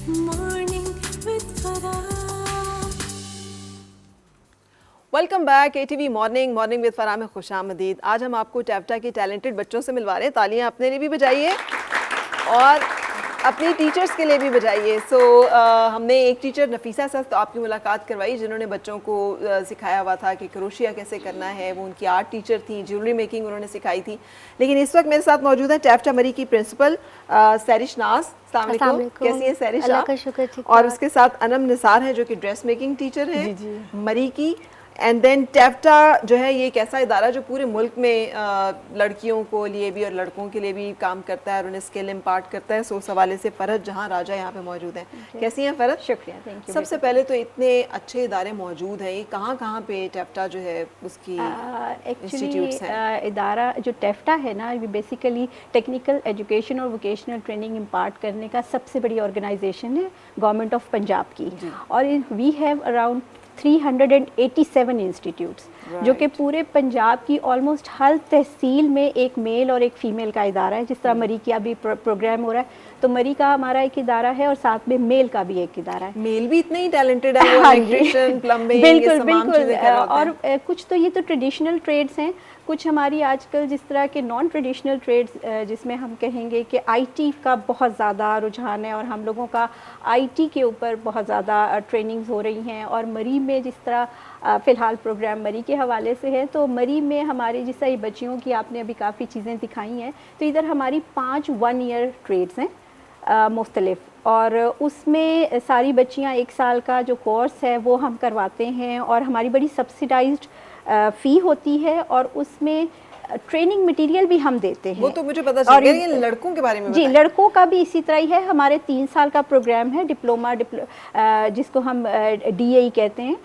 Morning with Farah. Welcome back ATV morning with Farah में खुशामदीद। आज हम आपको टैफ्टा के टैलेंटेड बच्चों से मिलवा रहे हैं। तालियां अपने लिए भी बजाइए और अपनी टीचर्स के लिए भी बजाइए। हमने एक टीचर नफीसा सर तो आपकी मुलाकात करवाई जिन्होंने बच्चों को सिखाया हुआ था कि क्रोशिया कैसे करना है। वो उनकी आर्ट टीचर थी, ज्वेलरी मेकिंग उन्होंने सिखाई थी। लेकिन इस वक्त मेरे साथ मौजूद है टैफ्टा मरी की प्रिंसिपल सैरिश नाज। अस्सलाम वालेकुम। कैसी है सैरिश? अल्लाह का शुक्र, ठीक। और उसके साथ अनम निसार है जो कि ड्रेस मेकिंग टीचर है मरी की। एंड देन टैफ्टा जो है ये एक ऐसा इदारा जो पूरे मुल्क में लड़कियों को लिए भी और लड़कों के लिए भी काम करता है और उन्हें स्किल इम्पार्ट करता है। सो उस हवाले से फ़रहत जहाँ राजा यहाँ पे मौजूद हैं। कैसी हैं फ़रहत? शुक्रिया, थैंक यू। सबसे पहले तो इतने अच्छे इदारे मौजूद हैं, ये कहाँ पे टैफ्टा जो है उसकी इंस्टीट्यूट्स हैं? इदारा जो टैफ्टा है ना, ये बेसिकली टेक्निकल एजुकेशन और वोकेशनल ट्रेनिंग इम्पार्ट करने का सबसे बड़ी ऑर्गेनाइजेशन है गवर्नमेंट ऑफ पंजाब की। और वी हैव अराउंड 387 इंस्टीट्यूट्स जो कि पूरे पंजाब की ऑलमोस्ट हर तहसील में एक मेल और एक फ़ीमेल का इदारा है। जिस तरह मरी का अभी प्रोग्राम हो रहा है तो मरी का हमारा एक इदारा है और साथ में मेल का भी एक इदारा है। मेल भी इतने ही टैलेंटेड है, वो इलेक्ट्रिशियन, प्लम्बिंग, बिल्कुल। और कुछ तो ये तो ट्रेडिशनल ट्रेड्स हैं, कुछ हमारी आजकल जिस तरह के नॉन ट्रेडिशनल ट्रेड्स जिसमें हम कहेंगे कि आईटी का बहुत ज़्यादा रुझान है और हम लोगों का आईटी के ऊपर बहुत ज़्यादा ट्रेनिंग्स हो रही हैं। और मरी में जिस तरह फ़िलहाल प्रोग्राम मरी के हवाले से है तो मरी में हमारे जिस तरह बच्चियों की आपने अभी काफ़ी चीज़ें दिखाई हैं, तो इधर हमारी 5 1 ईयर ट्रेड्स हैं मुख्तलिफ। और उसमें सारी बच्चियाँ 1 साल का जो कोर्स है वो हम करवाते हैं और हमारी बड़ी सब्सिडाइज्ड फ़ी होती है और उसमें ट्रेनिंग मटेरियल भी हम देते हैं। वो तो मुझे पता चल गया। ये लड़कों के बारे में जी, लड़कों का भी इसी तरह ही है। हमारे 3 साल का प्रोग्राम है डिप्लोमा जिसको हम DAE कहते हैं।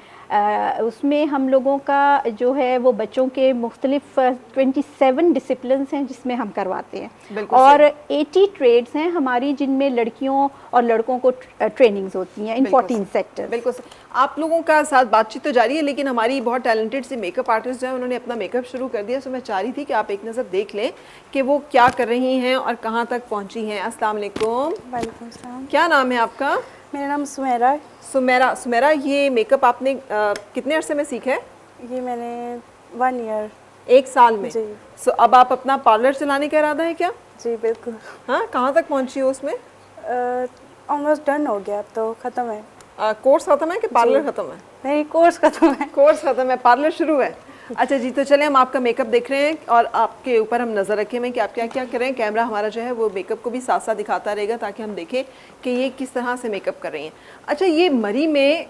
उसमें हम लोगों का जो है वो बच्चों के मुख्तलिफ 27 डिसिप्लिन्स हैं जिसमें हम करवाते हैं और 80 ट्रेड्स हैं हमारी जिनमें लड़कियों और लड़कों को ट्रेनिंग्स होती हैं इन 14 सेक्टर। बिल्कुल। आप लोगों का साथ बातचीत तो जारी है लेकिन हमारी बहुत टैलेंटेड सी मेकअप आर्टिस्ट जो है उन्होंने अपना मेकअप शुरू कर दिया। सो मैं चाह रही थी कि आप एक नज़र देख लें कि वो क्या कर रही हैं और कहाँ तक पहुँची हैं। अस्सलाम वालेकुम। वालेकुम सलाम। क्या नाम है आपका? मेरा नाम सुमेरा है। सुमेरा, ये मेकअप आपने कितने अरसे में सीखा है? ये मैंने 1 ईयर। 1 साल में? जी। सो अब आप अपना पार्लर चलाने का इरादा है क्या? जी बिल्कुल। हाँ, कहाँ तक पहुँची हो उसमें? ऑलमोस्ट डन हो गया, अब तो ख़त्म है। कोर्स ख़त्म है कि पार्लर ख़त्म है? नहीं, कोर्स ख़त्म है। कोर्स ख़त्म है, पार्लर शुरू है। अच्छा जी, तो चलें हम आपका मेकअप देख रहे हैं और आपके ऊपर हम नज़र रखे हैं कि आप क्या क्या कर रहे हैं। कैमरा हमारा जो है वो मेकअप को भी साथ साथ दिखाता रहेगा ताकि हम देखें कि ये किस तरह से मेकअप कर रही हैं। अच्छा, ये मरी में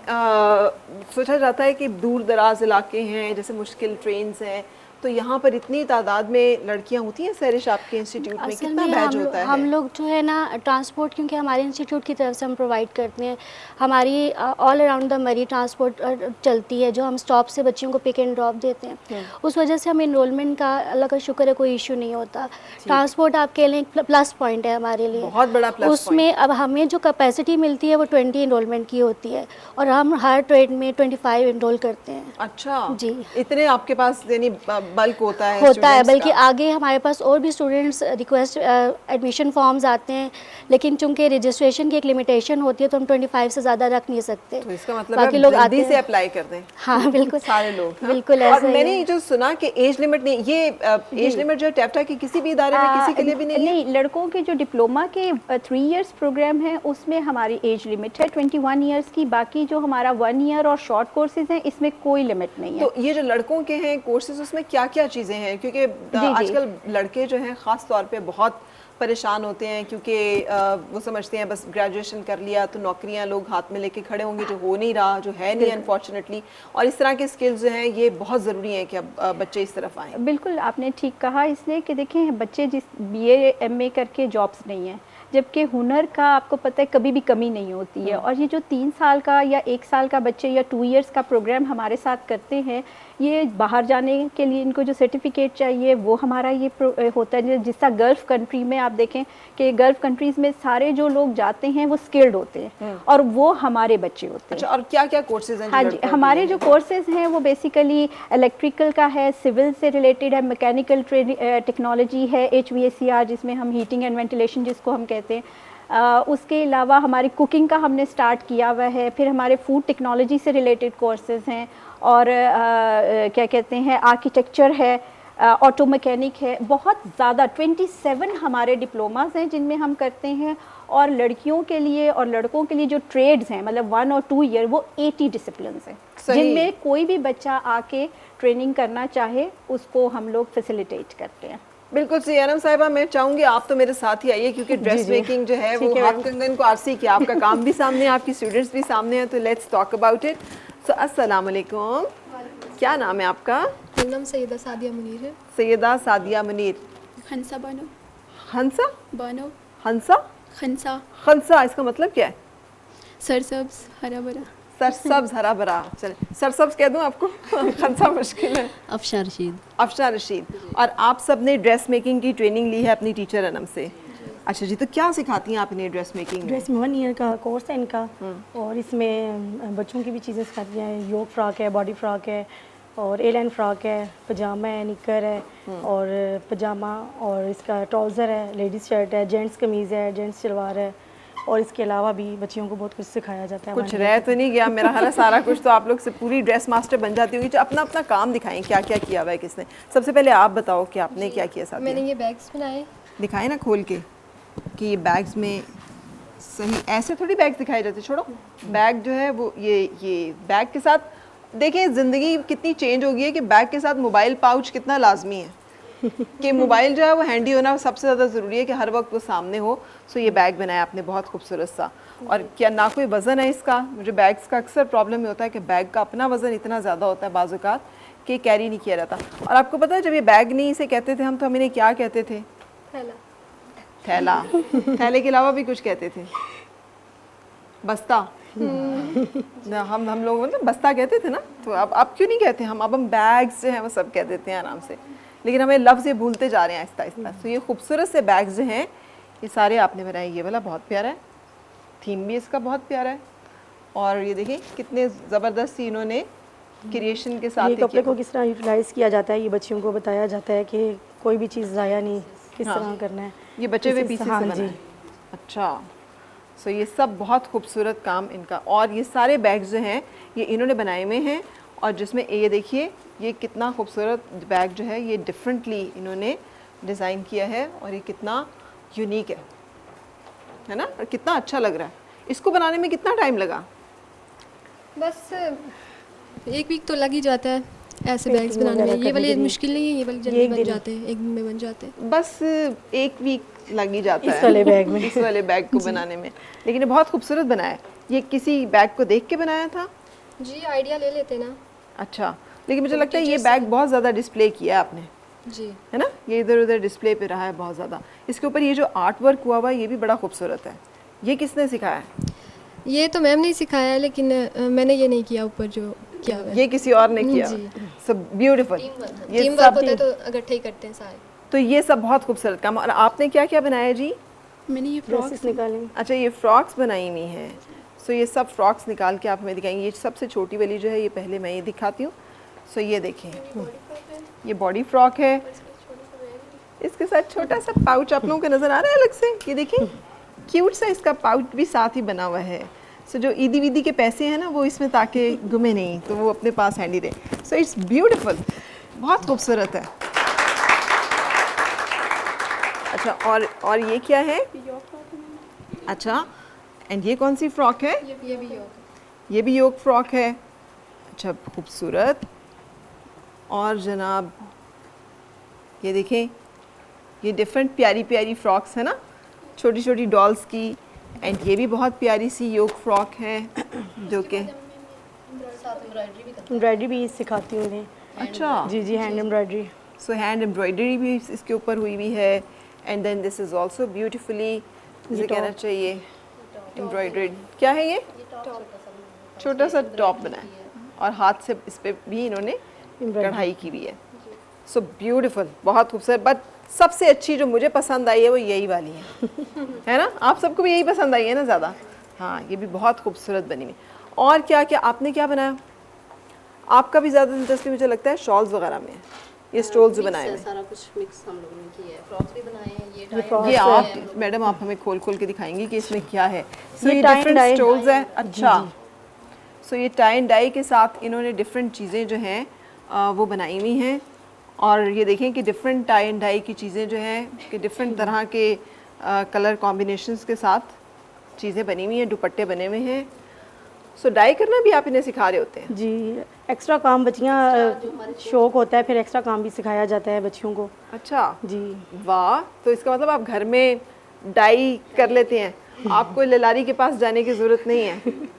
सोचा जाता है कि दूर दराज इलाके हैं, जैसे मुश्किल ट्रेन्स हैं, तो यहाँ पर इतनी तादाद में लड़कियाँ होती हैं सैरिश आपके इंस्टीट्यूट में? कितना बैच होता है? हम लोग जो है ना ट्रांसपोर्ट, क्योंकि हमारे इंस्टीट्यूट की तरफ से हम प्रोवाइड करते हैं, हमारी ऑल अराउंड द मरी ट्रांसपोर्ट चलती है जो हम स्टॉप से बच्चियों को पिक एंड ड्रॉप देते हैं। उस वजह से हमें इनरोलमेंट का अल्लाह का शुक्र है कोई इशू नहीं होता। ट्रांसपोर्ट आपके लिए प्लस पॉइंट है हमारे लिए, बहुत बड़ा प्लस। उसमें अब हमें जो कैपेसिटी मिलती है वो 20 इनरोलमेंट की होती है और हम हर ट्रेड में 25 इनरोल करते हैं। अच्छा जी, इतने आपके पास यानी बल्क होता है? बल्कि आगे हमारे पास और भी स्टूडेंट्स रिक्वेस्ट एडमिशन फॉर्म्स आते हैं, लेकिन चूंकि रजिस्ट्रेशन की एक लिमिटेशन होती है तो हम 25 से ज़्यादा रख नहीं सकते। तो इसका मतलब बाकी लोग जल्दी से अप्लाई कर दें। हाँ बिल्कुल, सारे लोग। हाँ? बिल्कुल और ऐसा मैंने जो सुना कि एज लिमिट नहीं, ये एज लिमिट जो टैफ्टा की किसी भी इदारे में किसी के लिए भी नहीं है? नहीं, लड़कों के जो डिप्लोमा के 3 इयर्स प्रोग्राम है उसमें हमारी एज लिमिट है 21 इयर्स की। बाकी जो हमारा 1 ईयर और शॉर्ट कोर्सेज हैं इसमें कोई लिमिट नहीं है। तो ये जो लड़कों के हैं कोर्सेज उसमें क्या क्या चीज़ें हैं? क्योंकि आजकल लड़के जो हैं ख़ास तौर पे बहुत परेशान होते हैं क्योंकि वो समझते हैं बस ग्रेजुएशन कर लिया तो नौकरियां लोग हाथ में लेके खड़े होंगे, जो हो नहीं रहा, जो है नहीं अनफॉर्चुनेटली। और इस तरह के स्किल्स जो हैं ये बहुत ज़रूरी हैं कि अब बच्चे इस तरफ आएँ। बिल्कुल आपने ठीक कहा, इसलिए कि देखें बच्चे जिस BA MA करके जॉब्स नहीं हैं, जबकि हुनर का आपको पता है कभी भी कमी नहीं होती है। और ये जो 3 साल का या 1 साल का बच्चे या 2 इयर्स का प्रोग्राम हमारे साथ करते हैं, ये बाहर जाने के लिए इनको जो सर्टिफिकेट चाहिए वो हमारा ये होता है। जिस तरह गल्फ़ कंट्री में आप देखें कि गल्फ़ कंट्रीज़ में सारे जो लोग जाते हैं वो स्किल्ड होते हैं और वो हमारे बच्चे होते हैं। अच्छा, और क्या क्या कोर्सेज हैं? हाँ जी, हमारे जो कोर्सेज हैं वो बेसिकली इलेक्ट्रिकल का है, सिविल से रिलेटेड है, मैकेनिकल टेक्नोलॉजी है, HVACR जिसमें हम हीटिंग एंड वेंटिलेशन जिसको हम कहते हैं, उसके अलावा हमारी कुकिंग का हमने स्टार्ट किया हुआ है, फिर हमारे फूड टेक्नोलॉजी से रिलेटेड कोर्सेज हैं, और क्या कहते हैं आर्किटेक्चर है, ऑटो मैकेनिक है, बहुत ज़्यादा 27 हमारे डिप्लोमास हैं जिनमें हम करते हैं। और लड़कियों के लिए और लड़कों के लिए जो ट्रेड्स हैं मतलब 1 और 2 ईयर, वो 80 डिसिप्लिन हैं जिनमें कोई भी बच्चा आके ट्रेनिंग करना चाहे उसको हम लोग फैसिलिटेट करते हैं। बिल्कुल सही अनम साहिबा, मैं चाहूंगी आप तो मेरे साथ ही आइए क्योंकि ड्रेस मेकिंग जो है वो हाथ कंगन को आरसी की, आपका काम भी सामने है, आपकी स्टूडेंट्स भी सामने हैं, तो लेट्स टॉक अबाउट इट। सो अस्सलाम वालेकुम, क्या नाम है आपका? मेरा नाम सैयदा सादिया मुनीर है। सैयदा सादिया मुनीर। खनसा बानो। हंसा बानो। हंसा खनसा। खनसा, इसका मतलब क्या है? सरसब्ज हरा भरा। सरसब्ज हरा भरा, चले सरसब्ज कह दूं आपको खनसा मुश्किल है। अफशा रशीद। अफशा रशीद। और आप सब ने ड्रेस मेकिंग की ट्रेनिंग ली है अपनी टीचर अनम से। अच्छा जी, तो क्या सिखाती हैं आप इन्हें ड्रेस मेकिंग में? ड्रेस में 1 ईयर का कोर्स है इनका, और इसमें बच्चों की भी चीज़ें सिखाती हैं। योग फ्रॉक है, बॉडी फ्रॉक है, और ए लाइन फ्रॉक है, पजामा है, निकर है, और पजामा, और इसका ट्राउज़र है, लेडीज़ शर्ट है, जेंट्स कमीज़ है, जेंट्स शलवार है, और इसके अलावा भी बच्चियों को बहुत कुछ सिखाया जाता है। कुछ रह तो नहीं गया मेरा ख्याल है, सारा कुछ तो आप लोग से पूरी ड्रेस मास्टर बन जाती होगी। जो अपना अपना काम दिखाएं, क्या क्या किया हुआ है किसने। सबसे पहले आप बताओ कि आपने क्या किया साथ? मैंने ये बैग्स बनाए। दिखाए ना खोल के कि ये बैग्स में सही ऐसे थोड़ी बैग्स दिखाए जाते, छोड़ो। बैग जो है वो ये बैग के साथ देखें ज़िंदगी कितनी चेंज हो गई है कि बैग के साथ मोबाइल पाउच कितना लाजमी है कि मोबाइल जो है वो हैंडी होना सबसे ज़्यादा ज़रूरी है कि हर वक्त वो सामने हो। सो ये बैग बनाया आपने बहुत खूबसूरत सा, और क्या ना कोई वज़न है इसका? मुझे बैग्स का अक्सर प्रॉब्लम होता है कि बैग का अपना वज़न इतना ज़्यादा होता है बाज़ औक़ात कि कैरी नहीं किया जाता। और आपको पता है जब ये बैग नहीं इसे कहते थे हम, तो हम इन्हें क्या कहते थे? थैला। थैले के अलावा भी कुछ कहते थे, बस्ता। हम लोग मतलब बस्ता कहते थे ना, तो अब क्यों नहीं कहते हम? अब हम बैग्स जो हैं वो सब कह देते हैं आराम से, लेकिन हमें लफ्ज़ ये भूलते जा रहे हैं आहिस्ता आहिस्ता। तो ये खूबसूरत से बैग्स जो हैं ये सारे आपने बनाए। ये वाला बहुत प्यारा है, थीम भी इसका बहुत प्यारा है, और ये देखें कितने ज़बरदस्त इन्होंने क्रिएशन के साथ ये कपड़े को किस तरह यूटिलाइज़ किया जाता है, ये बच्चियों को बताया जाता है कि कोई भी चीज़ ज़ाया नहीं, किस तरह करना है। ये बचे हुए पीसेस से बना है। अच्छा, सो ये सब बहुत खूबसूरत काम इनका। और ये सारे बैग्स जो हैं ये इन्होंने बनाए हुए हैं, और जिसमें ये देखिए ये कितना खूबसूरत बैग जो है ये डिफरेंटली इन्होंने डिज़ाइन किया है, और ये कितना यूनिक है ना, और कितना अच्छा लग रहा है। इसको बनाने में कितना टाइम लगा? बस 1 वीक तो लग ही जाता है ऐसे बैग्स बनाने में। ये वाले मुश्किल नहीं है, ये वाले जल्दी बन जाते हैं, 1 दिन में बन जाते हैं। बस 1 वीक लग ही जाता है इस वाले बैग में इस वाले बैग को बनाने में। लेकिन ये बहुत खूबसूरत बनाया है। ये किसी बैग को देख के बनाया था? जी, आइडिया ले लेते ना। अच्छा, लेकिन मुझे लगता है ये बैग बहुत ज़्यादा डिस्प्ले किया है आपने, जी, है ना? ये इधर उधर डिस्प्ले पे रहा है बहुत ज़्यादा। इसके ऊपर ये जो आर्ट वर्क हुआ हुआ है ये भी बड़ा खूबसूरत है। ये किसने सिखाया है? ये तो मैम ने सिखाया है, लेकिन मैंने ये नहीं किया ऊपर जो किया हुआ है। ये किसी और ने किया। जी। सब ब्यूटीफुल। टीम वर्क होता है तो इकट्ठे ही करते हैं सारे। तो ये सब बहुत खूबसूरत काम। और आपने क्या क्या बनाया जी? मैंने ये फ्रॉक्स निकालें। अच्छा, ये फ्रॉक्स बनाई हुई हैं। सो ये सब फ्रॉक्स निकाल के आप हमें दिखाएंगे। ये सबसे छोटी वाली जो है ये पहले मैं ये दिखाती हूँ। सो ये देखें, ये बॉडी फ्रॉक है, इसके साथ छोटा सा पाउच आप लोगों को नज़र आ रहा है अलग से। ये देखें क्यूट सा इसका पाउच भी साथ ही बना हुआ है। सो जो ईदी वीदी के पैसे हैं ना वो इसमें, ताकि गुमे नहीं, तो वो अपने पास हैंडी रहे। सो इट्स ब्यूटीफुल, बहुत खूबसूरत है। अच्छा, और ये क्या है? अच्छा, एंड ये कौन सी फ्रॉक है? ये भी योग। ये भी योग फ्रॉक है। अच्छा, खूबसूरत। और जनाब ये देखें, ये डिफरेंट प्यारी प्यारी फ्रॉक्स है ना, छोटी छोटी डॉल्स की। एंड ये भी बहुत प्यारी सी योग फ्रॉक है जो कि एम्ब्रॉयडरी भी सिखाती हूँ उन्हें। अच्छा, जी जी, hand embroidery. So hand embroidery भी इसके ऊपर हुई हुई है। And then this is also beautifully, इसे कहना चाहिए एम्ब्रॉयडर्ड। क्या है ये? छोटा सा टॉप बना है, और हाथ से इस पर भी इन्होंने कढ़ाई की हुई है। सो ब्यूटीफुल, बहुत खूबसूरत। बट सबसे अच्छी जो मुझे पसंद आई है वो यही वाली है ना? आप सबको भी यही पसंद आई है ना ज़्यादा? हाँ, ये भी बहुत खूबसूरत बनी हुई। और क्या क्या आपने क्या बनाया? आपका भी ज़्यादा दिलचस्पी मुझे लगता है शॉल्स वगैरह में। ये स्टोल्स जो बनाए हुए हैं? सारा कुछ मिक्स हम लोगों ने किया है, फ्रॉक्स भी बनाए हैं, ये ये आप मैडम आप हमें खोल खोल के दिखाएंगी कि इसमें क्या है। सो ये tie and different dye stoles है। अच्छा, सो ये टाई एंड डाई के साथ इन्होंने डिफरेंट चीज़ें जो हैं वो बनाई हुई हैं। और ये देखें कि डिफरेंट टाई एंड डाई की चीज़ें जो हैं कि डिफरेंट तरह के कलर कॉम्बिनेशंस के साथ चीज़ें बनी हुई हैं, दुपट्टे बने हुए हैं। सो डाई करना भी आप इन्हें सिखा रहे होते हैं? जी, एक्स्ट्रा काम बच्चियाँ शौक होता है, फिर एक्स्ट्रा काम भी सिखाया जाता है बच्चियों को। अच्छा जी, वाह, तो इसका मतलब आप घर में डाई कर लेते हैं, आपको ललारी के पास जाने की ज़रूरत नहीं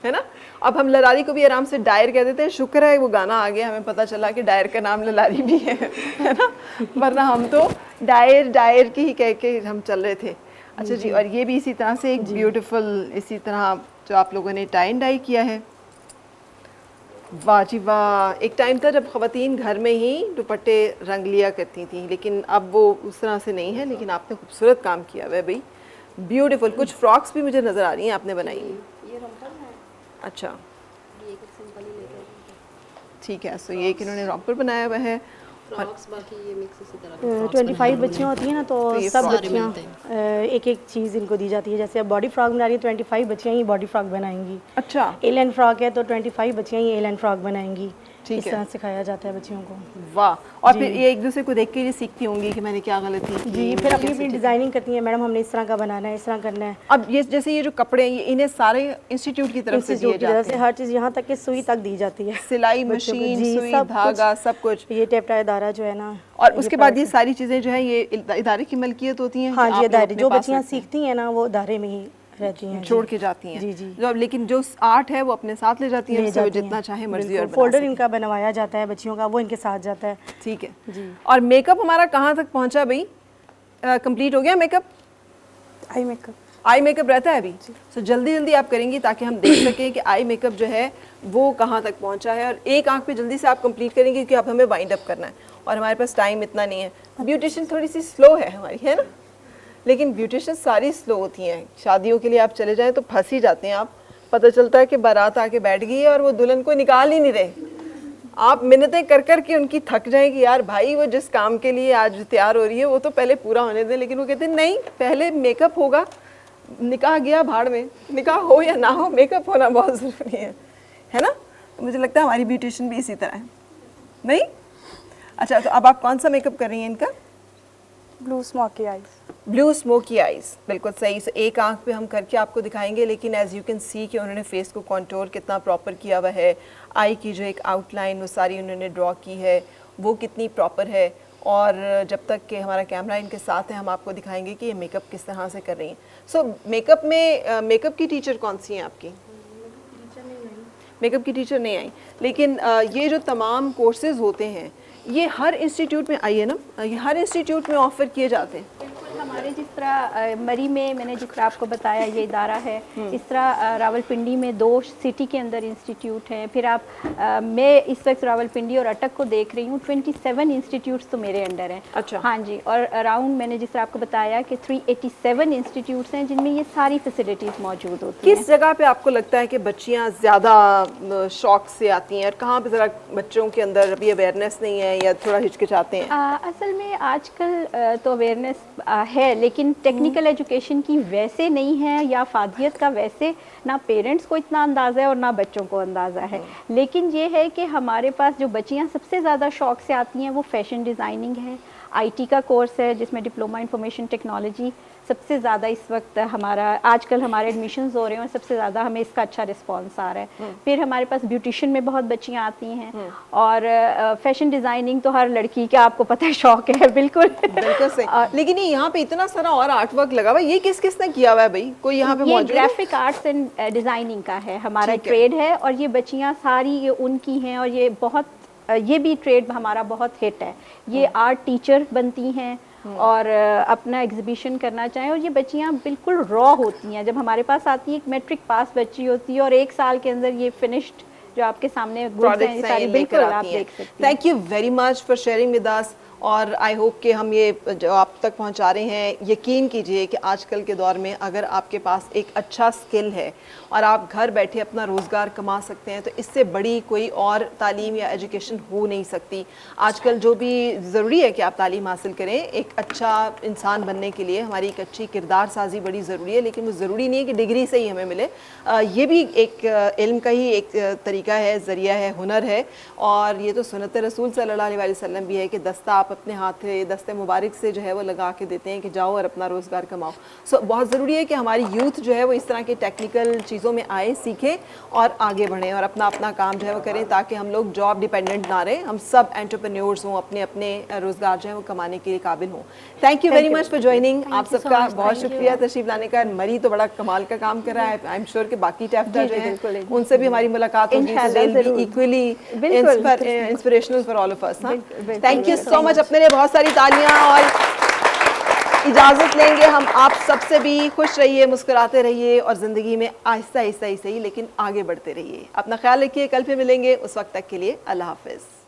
है ना? अब हम ललारी को भी आराम से डायर कह देते हैं, शुक्र है वो गाना आ गया, हमें पता चला कि डायर का नाम ललारी भी है ना? वरना हम तो डायर की ही कह के हम चल रहे थे। अच्छा जी, और ये भी इसी तरह से एक ब्यूटीफुल इसी तरह जो आप लोगों ने टाई एंड डाई किया है। वाह जी वाह, एक टाइम था जब ख़वातीन घर में ही दुपट्टे रंग लिया करती थी, लेकिन अब वो उस तरह से नहीं है। लेकिन आपने खूबसूरत काम किया हुआ है भाई, ब्यूटीफुल। कुछ फ्रॉक्स भी मुझे नज़र आ रही हैं आपने बनाई हुई। ये रंपल है, अच्छा ये एक सिंपल ही लेकर ठीक है, सो ये कि इन्होंने रॉम्पर बनाया हुआ है। फ्रॉक्स, बाकी ये मिक्स इसी तरह के 25 बच्चियाँ होती हैं ना, तो ये सब सारे बच्चियाँ एक एक चीज़ इनको दी जाती है। जैसे अब बॉडी फ्रॉक बना रही है, 25 बच्चियाँ ही बॉडी फ्रॉक बनाएंगी। अच्छा एलन फ्रॉक है तो 25 बच्चियाँ ही एलन फ्रॉक बनाएंगी। ठीक इस है। तरह सिखाया जाता है बच्चियों को। वाह, और फिर ये एक दूसरे को देख के ये सीखती होंगी कि मैंने क्या गलती की। जी, फिर अपनी अपनी डिज़ाइनिंग करती हैं, मैडम हमने इस तरह का बनाना है, इस तरह करना है। अब ये जैसे ये जो कपड़े हैं, ये इन्हें सारे इंस्टीट्यूट की तरफ से दिए इंस्टीट्यूट की तरफ जाते से हैं? हर चीज़ यहाँ तक कि सुई तक दी जाती है। सिलाई बच्चों को, मशीन, जी, सुई, सब धागा, सब कुछ। ये टेप्टा इदारा जो है ना, और उसके बाद ये सारी चीज़ें जो है ये इदारे की मलकियत होती हैं? हाँ कि जी, आप लोग इदारे अपने जो पास बच्चियाँ रखते हैं? सीखती हैं ना वो इदारे में ही रहती हैं, छोड़ के जाती हैं? जी, जी। जो लेकिन जो आर्ट है वो अपने साथ ले जाती हैं, ले उससे वो जाती हैं। जितना चाहे मर्जी बिल्कुल, और बना फोल्डर सकें। इनका बनवाया जाता है बच्चियों का, वो इनके साथ जाता है। ठीक है जी। और मेकअप हमारा कहाँ तक पहुँचा भाई? कंप्लीट हो गया makeup? Eye makeup eye makeup रहता है अभी? सो जल्दी जल्दी आप करेंगी ताकि हम देख सकें कि आई मेकअप जो है वो कहाँ तक पहुँचा है। और एक आंख पे जल्दी से आप कंप्लीट करेंगे क्योंकि अब हमें वाइंड अप करना है और हमारे पास टाइम इतना नहीं है। ब्यूटिशियन थोड़ी सी स्लो है हमारी, है ना? लेकिन ब्यूटिशियन सारी स्लो होती हैं। शादियों के लिए आप चले जाएं तो फंस ही जाते हैं आप, पता चलता है कि बारात आके बैठ गई है और वो दुल्हन को निकाल ही नहीं रहे। आप मिन्नतें कर कर के उनकी थक जाएं कि यार भाई वो जिस काम के लिए आज तैयार हो रही है वो तो पहले पूरा होने दें। लेकिन वो कहते हैं नहीं, पहले मेकअप होगा, निकाह गया भाड़ में, निकाह हो या ना हो मेकअप होना बहुत ज़रूरी है ना? तो मुझे लगता है हमारी ब्यूटिशियन भी इसी तरह है, नहीं? अच्छा, तो अब आप कौन सा मेकअप कर रही हैं इनका? Blue smoky eyes. Blue smoky eyes, बिल्कुल सही। से एक आंख पे हम करके आपको दिखाएंगे, लेकिन एज यू कैन सी कि उन्होंने फेस को कंटूर कितना प्रॉपर किया हुआ है। आई की जो एक आउटलाइन वो सारी उन्होंने ड्रॉ की है वो कितनी प्रॉपर है। और जब तक कि हमारा कैमरा इनके साथ है हम आपको दिखाएंगे कि ये मेकअप किस तरह से कर रही हैं। सो मेकअप में मेकअप की टीचर कौन सी हैं आपकी? मेकअप की टीचर नहीं आई, लेकिन ये जो तमाम कोर्सेज होते हैं ये हर इंस्टीट्यूट में आई है ना? ये हर इंस्टीट्यूट में ऑफ़र किए जाते हैं? बिल्कुल, हमारे जिस तरह मरी में मैंने जिस तरह आपको बताया ये इदारा है, इस तरह रावलपिंडी में 2 सिटी के अंदर इंस्टीट्यूट हैं। फिर आप मैं इस वक्त रावलपिंडी और अटक को देख रही हूँ, 27 इंस्टीट्यूट्स तो मेरे अंडर हैं। अच्छा। हाँ जी, और अराउंड मैंने जिस तरह आपको बताया कि 387 इंस्टीट्यूट्स हैं जिनमें ये सारी फैसिलिटीज़ मौजूद होती हैं। किस जगह पे आपको लगता है कि बच्चियाँ ज़्यादा शौक से आती हैं और कहाँ पे ज़रा बच्चों के अंदर अभी अवेयरनेस नहीं है या थोड़ा हिचकिचाते हैं? असल में आजकल तो अवेयरनेस है, लेकिन टेक्निकल एजुकेशन की वैसे नहीं है या फादियत का वैसे ना पेरेंट्स को इतना अंदाज़ा है और ना बच्चों को अंदाज़ा है। लेकिन ये है कि हमारे पास जो बच्चियाँ सबसे ज़्यादा शौक से आती हैं वो फैशन डिज़ाइनिंग है, आईटी का कोर्स है जिसमें डिप्लोमा इंफॉर्मेशन टेक्नोलॉजी सबसे ज़्यादा इस वक्त हमारा आजकल हमारे एडमिशन्स हो रहे हैं और सबसे ज़्यादा हमें इसका अच्छा रिस्पांस आ रहा है। फिर हमारे पास ब्यूटिशियन में बहुत बच्चियाँ आती हैं और फैशन डिज़ाइनिंग तो हर लड़की का आपको पता है शौक है। बिल्कुल बिल्कुल सही। लेकिन ये यहाँ पे इतना सारा और आर्ट वर्क लगा हुआ है, ये किस किसने किया हुआ है भाई? कोई यहाँ पे ये मौजूद है? ग्राफिक आर्ट्स एंड डिज़ाइनिंग का है हमारा ठीक है। ट्रेड है और ये बच्चियाँ सारी ये उनकी हैं और ये बहुत ये भी ट्रेड हमारा बहुत हिट है। ये आर्ट टीचर बनती हैं और अपना एग्जीबिशन करना चाहें और ये बच्चियाँ बिल्कुल रॉ होती हैं। जब हमारे पास आती है एक मैट्रिक पास बच्ची होती है और 1 साल के अंदर ये फिनिश्ड जो आपके सामने गुड्स हैं ये सारी बिल्कुल आप देख सकते हैं। Thank you very much for sharing with us. और आई होप कि हम ये जो आप तक पहुंचा रहे हैं, यकीन कीजिए कि आजकल के दौर में अगर आपके पास एक अच्छा स्किल है और आप घर बैठे अपना रोज़गार कमा सकते हैं तो इससे बड़ी कोई और तालीम या एजुकेशन हो नहीं सकती। आजकल जो भी ज़रूरी है कि आप तालीम हासिल करें, एक अच्छा इंसान बनने के लिए हमारी एक अच्छी किरदार साजी बड़ी ज़रूरी है, लेकिन वो ज़रूरी नहीं है कि डिग्री से ही हमें मिले। ये भी एक इल्म का ही एक तरीका है, ज़रिया है, हुनर है। और ये तो सुन्नत रसूल सल्लल्लाहु अलैहि वसल्लम भी है कि दस्ता आप अपने हाथ से, दस्ते मुबारक से जो है वो लगा के देते हैं कि जाओ और अपना रोज़गार कमाओ। सो बहुत ज़रूरी है कि हमारी यूथ जो है वो इस तरह के टेक्निकल चीज़ों में आए, सीखें और आगे बढ़ें और अपना अपना काम जो है वो करें, ताकि हम लोग जॉब डिपेंडेंट ना रहें, हम सब एंटरप्रेन्योर्स हों, अपने अपने रोज़गार जो है वो कमाने के काबिल हों। Thank you very much for joining. आप सबका बहुत शुक्रिया तशरीफ लाने का। मरी तो बड़ा कमाल का काम कर रहा है। आई एम श्योर कि बाकी टैफ्टा जो है उनसे भी हमारी मुलाकात होगी, equally inspirational for all of us. Thank you so much. अपने लिए बहुत सारी तालियां और इजाज़त लेंगे हम आप सबसे भी। खुश रहिए, मुस्कुराते रहिए और ज़िंदगी में आहिस्ता आहिस्ता ही सही लेकिन आगे बढ़ते रहिए। अपना ख्याल रखिए, कल फिर मिलेंगे। उस वक्त तक के लिए अल्लाह हाफ़िज़।